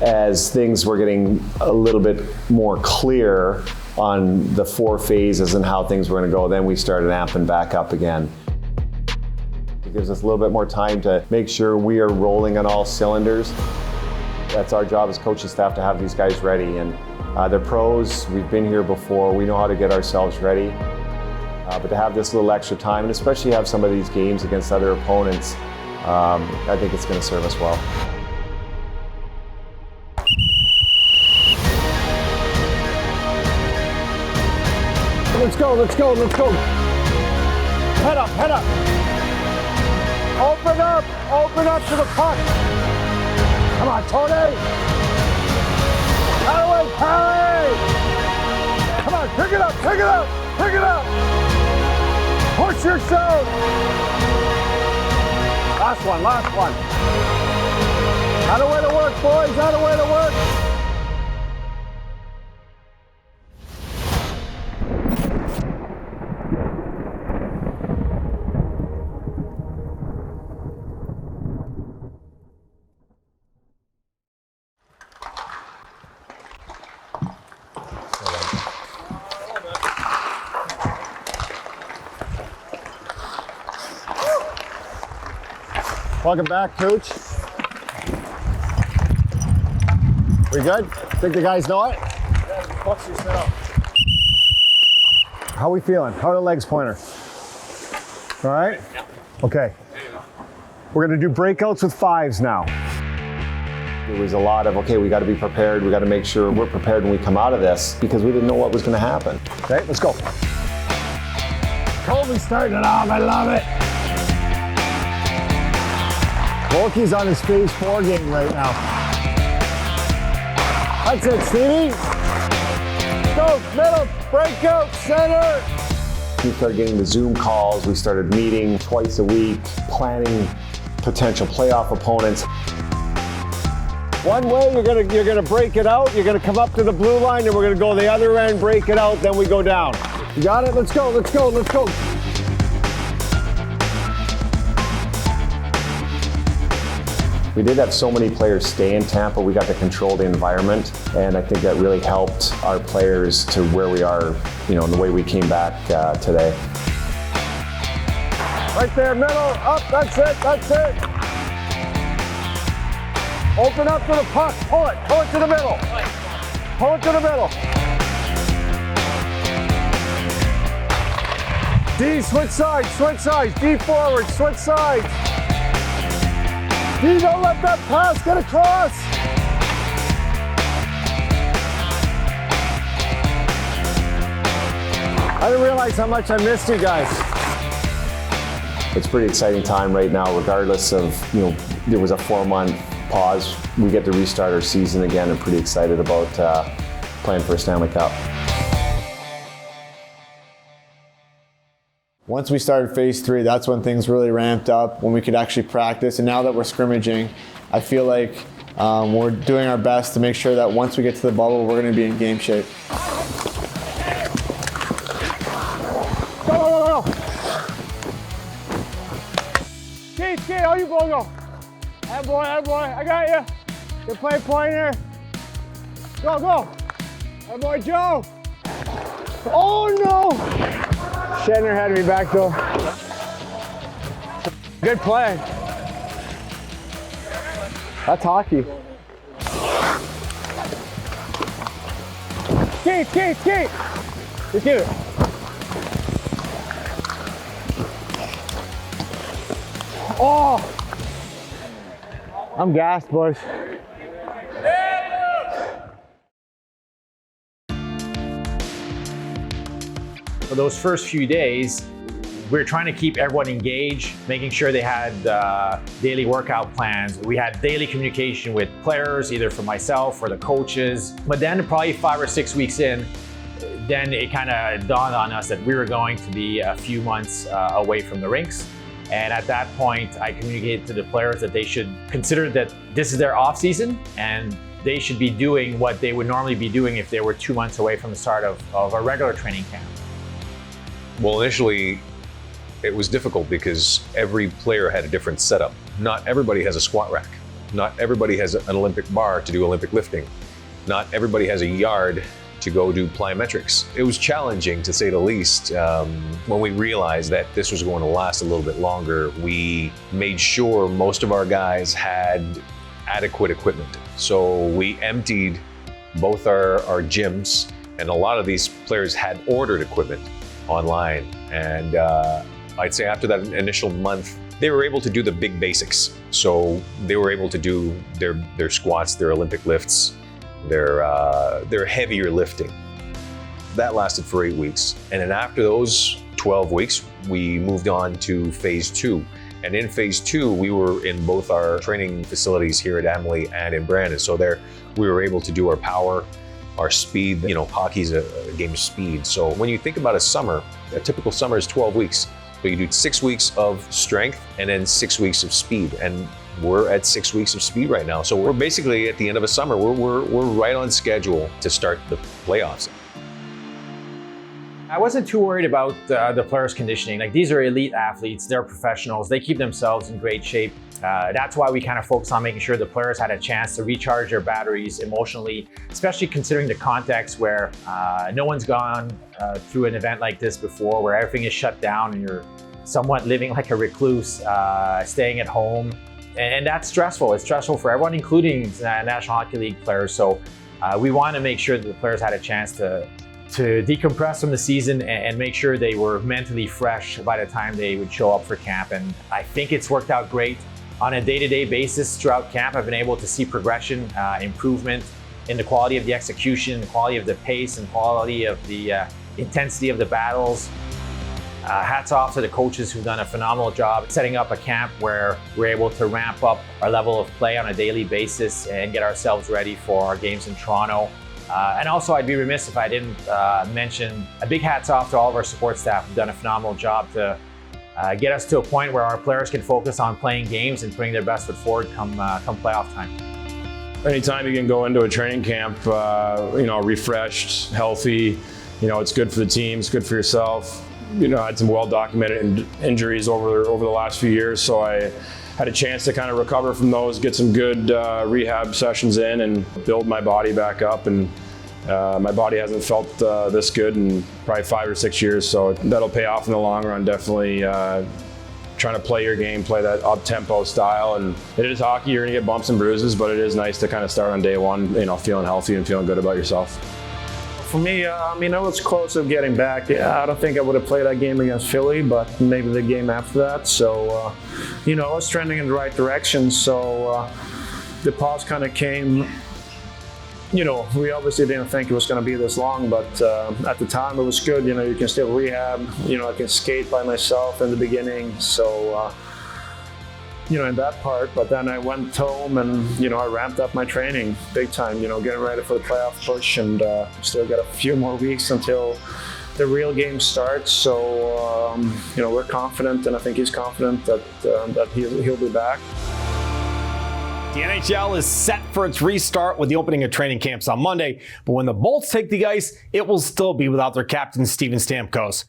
as things were getting a little bit more clear on the 4 phases and how things were going to go, then we started amping back up again. It gives us a little bit more time to make sure we are rolling on all cylinders. That's our job as coaching staff, to have these guys ready. And they're pros, we've been here before, we know how to get ourselves ready. But to have this little extra time, and especially have some of these games against other opponents, I think it's going to serve us well. Let's go, let's go, let's go. Head up, head up. Open up to the puck. Come on, Tony. Out of the way, Kelly. Come on, pick it up, pick it up, pick it up. Push yourself. Last one, last one. Out of the way to work, boys, out of the way to work. Welcome back, Coach. We good? Think the guys know it? Yeah, the pucks are set up. How we feeling? How are the legs, Pointer? All right? Yeah. Okay. We're gonna do breakouts with 5s now. It was a lot of, okay, we got to be prepared. We got to make sure we're prepared when we come out of this, because we didn't know what was going to happen. Okay, let's go. Colby's starting it off. I love it. Volke's on his phase 4 game right now. That's it, Stevie. Go, middle, breakout, center. We started getting the Zoom calls. We started meeting twice a week, planning potential playoff opponents. One way, you're gonna break it out. You're gonna come up to the blue line, and we're gonna go the other end, break it out, then we go down. You got it? Let's go, let's go, let's go. We did have so many players stay in Tampa. We got to control the environment, and I think that really helped our players to where we are, you know, in the way we came back today. Right there, middle, up, that's it, that's it. Open up to the puck, pull it to the middle. Pull it to the middle. D, switch sides, D forward, switch sides. D, don't let that pass get across. I didn't realize how much I missed you guys. It's a pretty exciting time right now, regardless of, you know, there was a 4-month pause. We get to restart our season again. I'm pretty excited about playing for a Stanley Cup. Once we started phase 3, that's when things really ramped up, when we could actually practice. And now that we're scrimmaging, I feel like we're doing our best to make sure that once we get to the bubble, we're going to be in game shape. Go, go, go, go. Skate, all you go. Hey boy, I got you. Good play, Pointer. Go, go. Hey boy, Joe. Oh no. Shatner had me back though. Good play. That's hockey. Skate. Just get it. Oh. I'm gassed, boys. For those first few days, we were trying to keep everyone engaged, making sure they had daily workout plans. We had daily communication with players, either from myself or the coaches. But then probably 5 or 6 weeks in, then it kind of dawned on us that we were going to be a few months away from the rinks. And at that point, I communicated to the players that they should consider that this is their off season and they should be doing what they would normally be doing if they were 2 months away from the start of a regular training camp. Well, initially, it was difficult because every player had a different setup. Not everybody has a squat rack. Not everybody has an Olympic bar to do Olympic lifting. Not everybody has a yard to go do plyometrics. It was challenging, to say the least. When we realized that this was going to last a little bit longer, we made sure most of our guys had adequate equipment. So we emptied both our gyms, and a lot of these players had ordered equipment online. And I'd say after that initial month, they were able to do the big basics. So they were able to do their squats, their Olympic lifts, their heavier lifting. That lasted for 8 weeks. And then after those 12 weeks, we moved on to phase 2. And in phase 2, we were in both our training facilities here at Emily and in Brandon. So there, we were able to do our power, our speed. You know, hockey's a game of speed. So when you think about a summer, a typical summer is 12 weeks. So you do 6 weeks of strength and then 6 weeks of speed. And we're at 6 weeks of speed right now. So we're basically at the end of a summer. We're right on schedule to start the playoffs. I wasn't too worried about the players' conditioning. Like, these are elite athletes, they're professionals, they keep themselves in great shape. That's why we kind of focus on making sure the players had a chance to recharge their batteries emotionally, especially considering the context where no one's gone through an event like this before, where everything is shut down and you're somewhat living like a recluse, staying at home. And that's stressful. It's stressful for everyone, including National Hockey League players. So we want to make sure that the players had a chance to decompress from the season and make sure they were mentally fresh by the time they would show up for camp. And I think it's worked out great. On a day-to-day basis throughout camp, I've been able to see progression, improvement in the quality of the execution, the quality of the pace, and quality of the intensity of the battles. Hats off to the coaches who've done a phenomenal job setting up a camp where we're able to ramp up our level of play on a daily basis and get ourselves ready for our games in Toronto. And also, I'd be remiss if I didn't mention a big hats off to all of our support staff who've done a phenomenal job to get us to a point where our players can focus on playing games and putting their best foot forward come playoff time. Anytime you can go into a training camp, refreshed, healthy, it's good for the team, it's good for yourself. I had some well-documented injuries over the last few years, so I had a chance to kind of recover from those, get some good rehab sessions in, and build my body back up. And my body hasn't felt this good in probably 5 or 6 years, so that'll pay off in the long run. Definitely trying to play your game, play that up-tempo style. And it is hockey, you're gonna get bumps and bruises, but it is nice to kind of start on day one, feeling healthy and feeling good about yourself. For me, I was close to getting back. I don't think I would have played that game against Philly, but maybe the game after that. So, I was trending in the right direction. So the pause kind of came. We obviously didn't think it was going to be this long, but at the time it was good. You can still rehab. I can skate by myself in the beginning. So, in that part, but then I went home and, I ramped up my training big time, getting ready for the playoff push, and still got a few more weeks until the real game starts. So, we're confident, and I think he's confident that he'll be back. The NHL is set for its restart with the opening of training camps on Monday, but when the Bolts take the ice, it will still be without their captain, Steven Stamkos.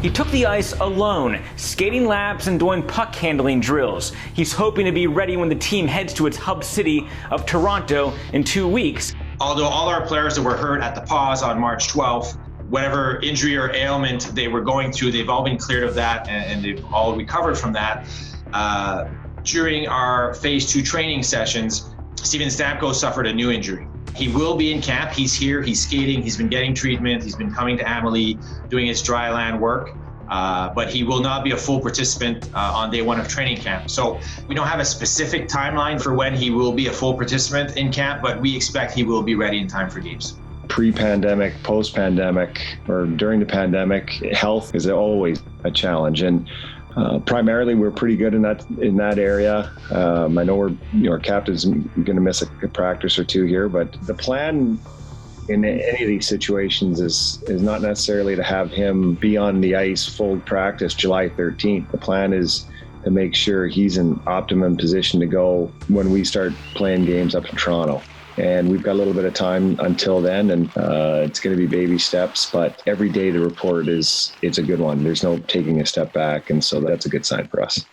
He took the ice alone, skating laps and doing puck handling drills. He's hoping to be ready when the team heads to its hub city of Toronto in 2 weeks. Although all our players that were hurt at the pause on March 12th, whatever injury or ailment they were going through, they've all been cleared of that, and they've all recovered from that. During our phase 2 training sessions, Steven Stamkos suffered a new injury. He will be in camp. He's here, he's skating, he's been getting treatment, he's been coming to Amalie, doing his dry land work, but he will not be a full participant on day 1 of training camp. So we don't have a specific timeline for when he will be a full participant in camp, but we expect he will be ready in time for games. Pre-pandemic, post-pandemic, or during the pandemic, health is always a challenge. And primarily, we're pretty good in that area. I know our captain's going to miss a practice or 2 here, but the plan in any of these situations is not necessarily to have him be on the ice full practice July 13th. The plan is to make sure he's in optimum position to go when we start playing games up in Toronto. And we've got a little bit of time until then, and it's going to be baby steps, but every day the report it's a good one. There's no taking a step back, and so that's a good sign for us.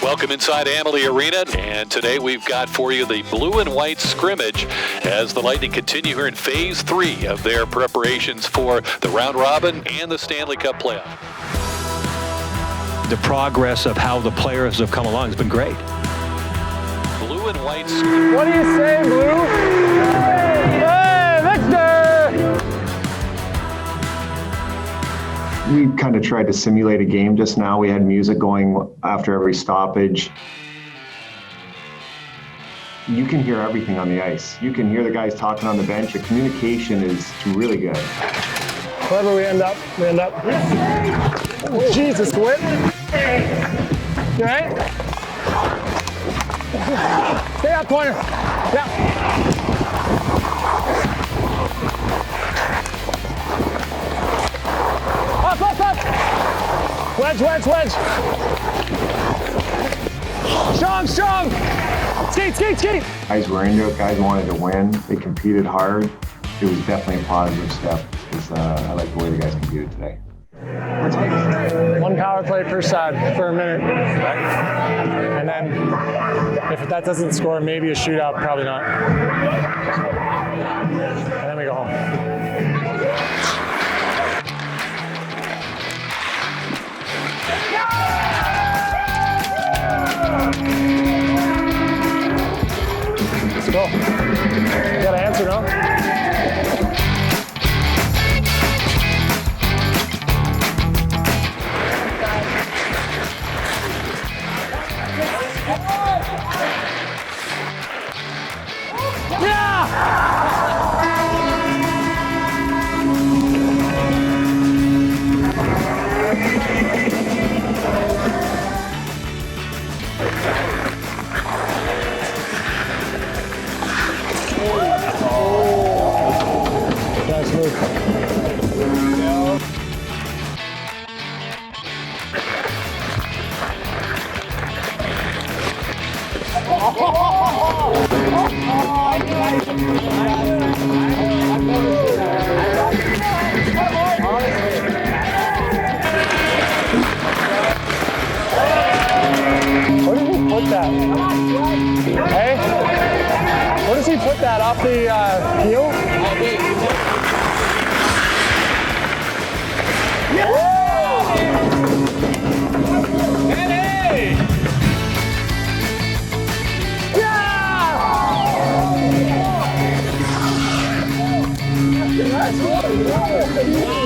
Welcome inside Amalie Arena, and today we've got for you the blue and white scrimmage as the Lightning continue here in Phase 3 of their preparations for the round robin and the Stanley Cup playoff. The progress of how the players have come along has been great. Blue and white. What do you say, Blue? Hey, Victor! We kind of tried to simulate a game just now. We had music going after every stoppage. You can hear everything on the ice. You can hear the guys talking on the bench. The communication is really good. Wherever we end up. Oh, Jesus, Whit. You right? Stay out corner. Yeah. Up. Wedge. Strong. Skate. Guys were into it. Guys wanted to win. They competed hard. It was definitely a positive step. I like the way the guys competed today. One power play per side for a minute. And then if that doesn't score, maybe a shootout, probably not. And then we go home. Let's go. You gotta answer, no? Where did he put that? Hey? Where does he put that? Off the heel?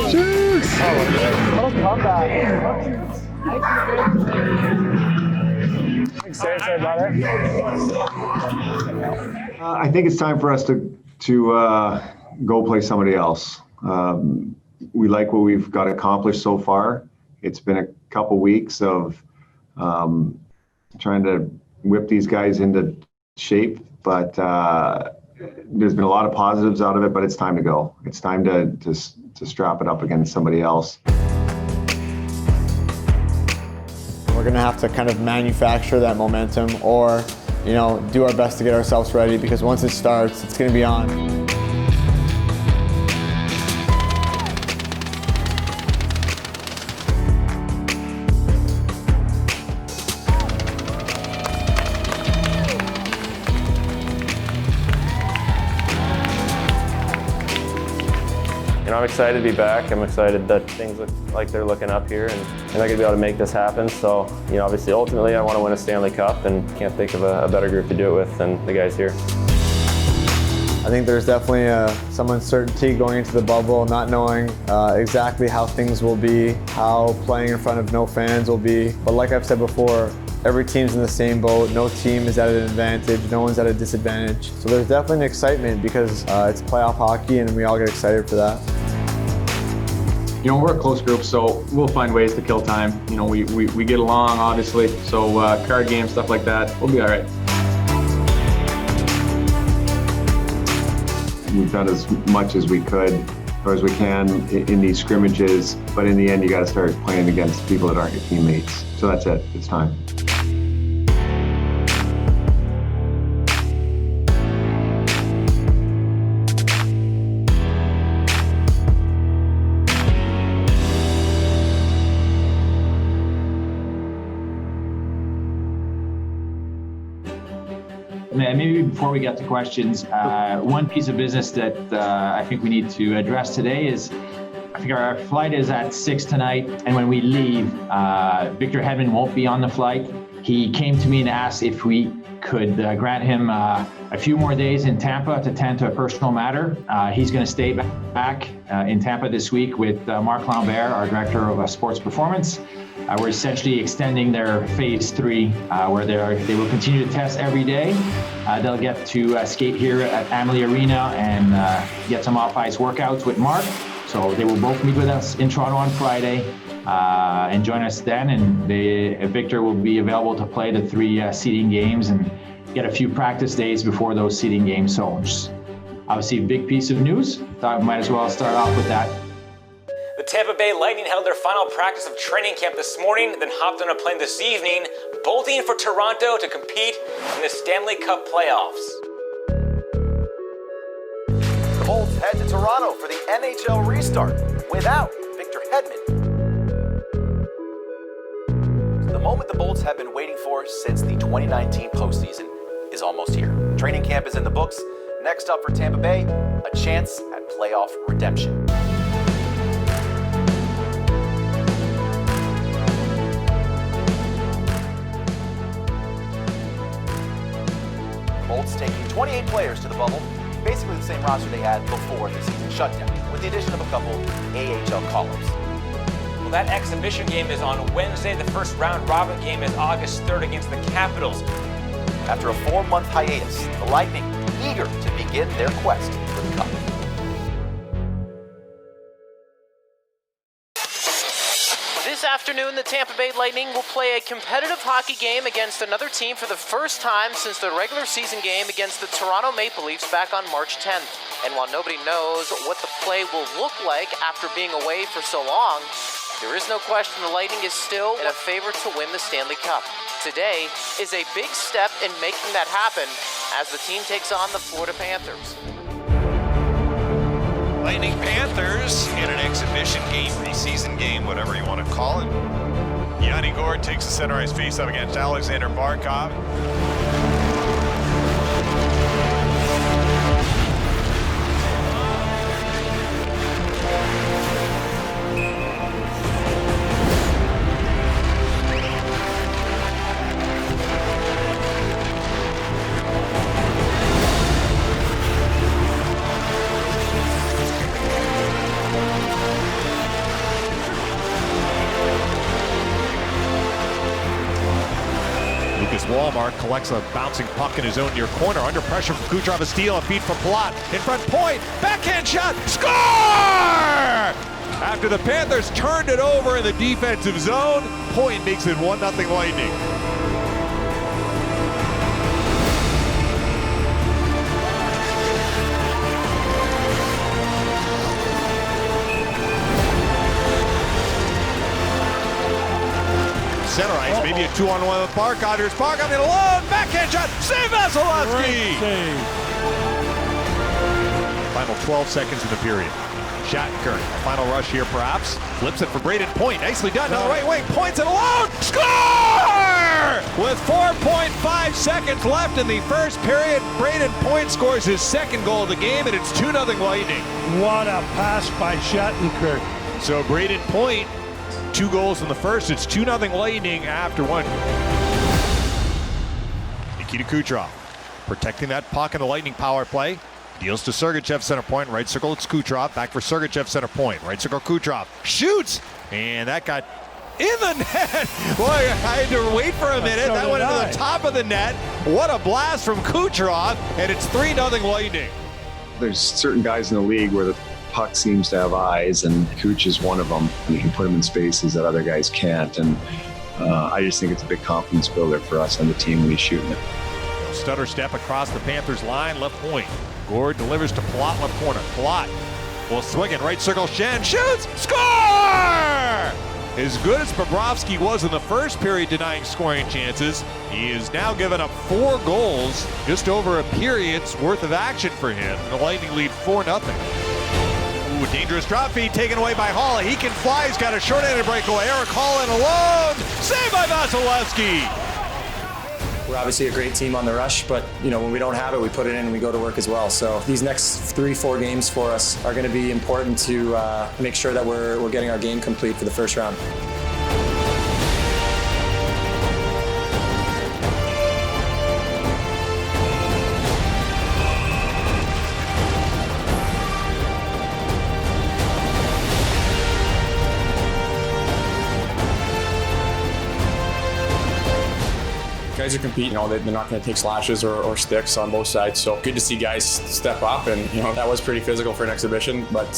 Jeez! What a comeback. I think it's time for us to go play somebody else. We like what we've got accomplished so far. It's been a couple weeks of trying to whip these guys into shape, but there's been a lot of positives out of it, but it's time to go. It's time to strap it up against somebody else. We're going to have to kind of manufacture that momentum or, do our best to get ourselves ready, because once it starts, it's going to be on. I'm excited to be back. I'm excited that things look like they're looking up here, and I'm going to be able to make this happen. So, obviously, ultimately, I want to win a Stanley Cup, and can't think of a better group to do it with than the guys here. I think there's definitely some uncertainty going into the bubble, not knowing exactly how things will be, how playing in front of no fans will be. But like I've said before, every team's in the same boat. No team is at an advantage. No one's at a disadvantage. So there's definitely an excitement because it's playoff hockey, and we all get excited for that. We're a close group, so we'll find ways to kill time. We get along, obviously, so card games, stuff like that, we'll be all right. We've done as much as we could, or as we can, in these scrimmages, but in the end, you got to start playing against people that aren't your teammates. So that's it. It's time. Maybe before we get to questions, one piece of business that I think we need to address today is, I think our flight is at 6 tonight, and when we leave, Victor Hedman won't be on the flight. He came to me and asked if we could grant him a few more days in Tampa to tend to a personal matter. He's going to stay back in Tampa this week with Marc Lambert, our Director of Sports Performance. We're essentially extending their phase 3, where they will continue to test every day. They'll get to skate here at Amalie Arena and get some off-ice workouts with Marc. So they will both meet with us in Toronto on Friday and join us then. And Victor will be available to play the 3 seeding games and get a few practice days before those seeding games. So just obviously a big piece of news. Thought we might as well start off with that. The Tampa Bay Lightning held their final practice of training camp this morning, then hopped on a plane this evening, bolting for Toronto to compete in the Stanley Cup playoffs. The Bolts head to Toronto for the NHL restart without Victor Hedman. The moment the Bolts have been waiting for since the 2019 postseason is almost here. Training camp is in the books. Next up for Tampa Bay, a chance at playoff redemption. Bolts taking 28 players to the bubble, basically the same roster they had before the season shutdown, with the addition of a couple AHL call-ups. Well, that exhibition game is on Wednesday. The first round-robin game is August 3rd against the Capitals. After a 4-month hiatus, the Lightning eager to begin their quest for the Cup. This afternoon, the Tampa Bay Lightning will play a competitive hockey game against another team for the first time since the regular season game against the Toronto Maple Leafs back on March 10th. And while nobody knows what the play will look like after being away for so long, there is no question the Lightning is still a favorite to win the Stanley Cup. Today is a big step in making that happen as the team takes on the Florida Panthers. Lightning Panthers in an exhibition game, preseason game, whatever you want to call it. Yanni Gourde takes the center ice faceoff against Alexander Barkov. Walmart collects a bouncing puck in his own near corner. Under pressure from Kucherov, a steal, a feed from Palat. In front point, backhand shot, score! After the Panthers turned it over in the defensive zone, Point makes it 1-0 Lightning. Center ice, maybe a 2-on-1 with Barkov. Here's Barkov in alone, backhand shot, save Vasilevsky! Final 12 seconds in the period. Shattenkirk, final rush here perhaps. Flips it for Braden Point, nicely done down the right wing, points it alone, score! With 4.5 seconds left in the first period, Braden Point scores his second goal of the game, and it's 2-0 Lightning. What a pass by Shattenkirk. So Braden Point, 2 goals in the first. It's 2-0 Lightning after one. Nikita Kucherov protecting that puck in the Lightning power play. Deals to Sergachev center point. Right circle, it's Kucherov. Back for Sergachev center point. Right circle, Kucherov. Shoots! And that got in the net. Boy, I had to wait for a minute. That went into the top of the net. What a blast from Kucherov. And it's 3-0 Lightning. There's certain guys in the league where the puck seems to have eyes, and Kuch is one of them, and he can put him in spaces that other guys can't. And I just think it's a big confidence builder for us on the team when he's shooting it. Stutter step across the Panthers line, left point. Gourde delivers to Palat, left corner. Palat will swing it, right circle, Shen shoots, score! As good as Bobrovsky was in the first period denying scoring chances, he has now given up 4 goals, just over a period's worth of action for him. The Lightning lead 4-0. Ooh, dangerous drop feed taken away by Hall. He can fly, he's got a short-handed breakaway. Eric Hall in alone, saved by Vasilevsky. We're obviously a great team on the rush, but when we don't have it, we put it in and we go to work as well. So these next 3-4 games for us are going to be important to make sure that we're getting our game complete for the first round. Guys are competing, they're not going to take slashes or sticks on both sides. So good to see guys step up, and that was pretty physical for an exhibition. But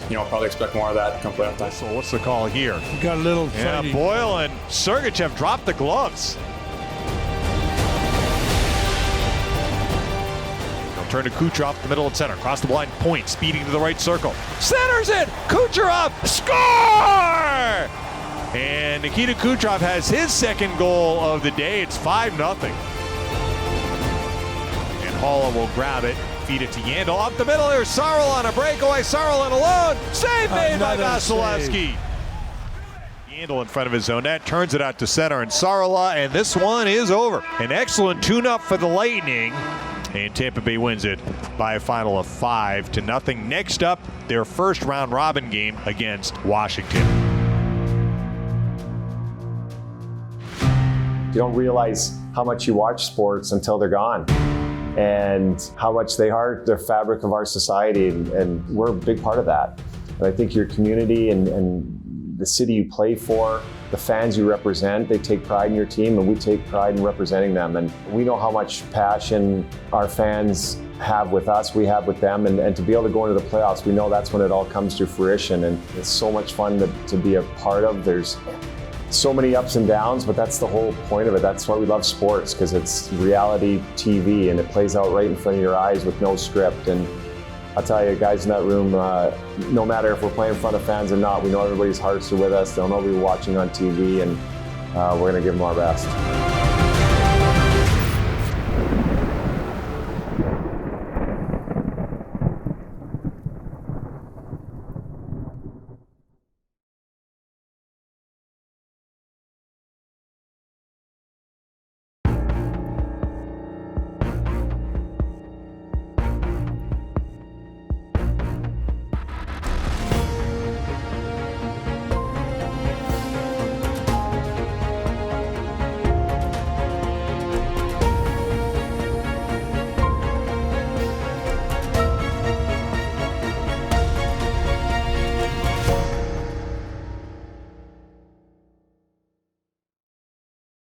probably expect more of that come playoff time. So what's the call here? We got a little fighting. Yeah, Boyle and Sergachev dropped the gloves. They'll turn to Kucherov, the middle and center, across the blind point, speeding to the right circle. Centers it. Kucherov score. And Nikita Kucherov has his second goal of the day. It's 5-0. And Halla will grab it, feed it to Yandel. Up the middle, here's Sarl on a breakaway. Sarl in alone. Save made by Vasilevsky. Yandel in front of his own net, turns it out to center, and Sarla, and this one is over. An excellent tune-up for the Lightning. And Tampa Bay wins it by a final of 5-0. Next up, their first round robin game against Washington. You don't realize how much you watch sports until they're gone, and how much they are the fabric of our society, and we're a big part of that. And I think your community and the city you play for, the fans you represent, they take pride in your team, and we take pride in representing them. And we know how much passion our fans have with us, we have with them, and to be able to go into the playoffs, we know that's when it all comes to fruition, and it's so much fun to be a part of. There's so many ups and downs, but that's the whole point of it. That's why we love sports, because it's reality TV and it plays out right in front of your eyes with no script. And I'll tell you, guys in that room, no matter if we're playing in front of fans or not, we know everybody's hearts are with us. They'll know we're watching on TV, and we're going to give them our best.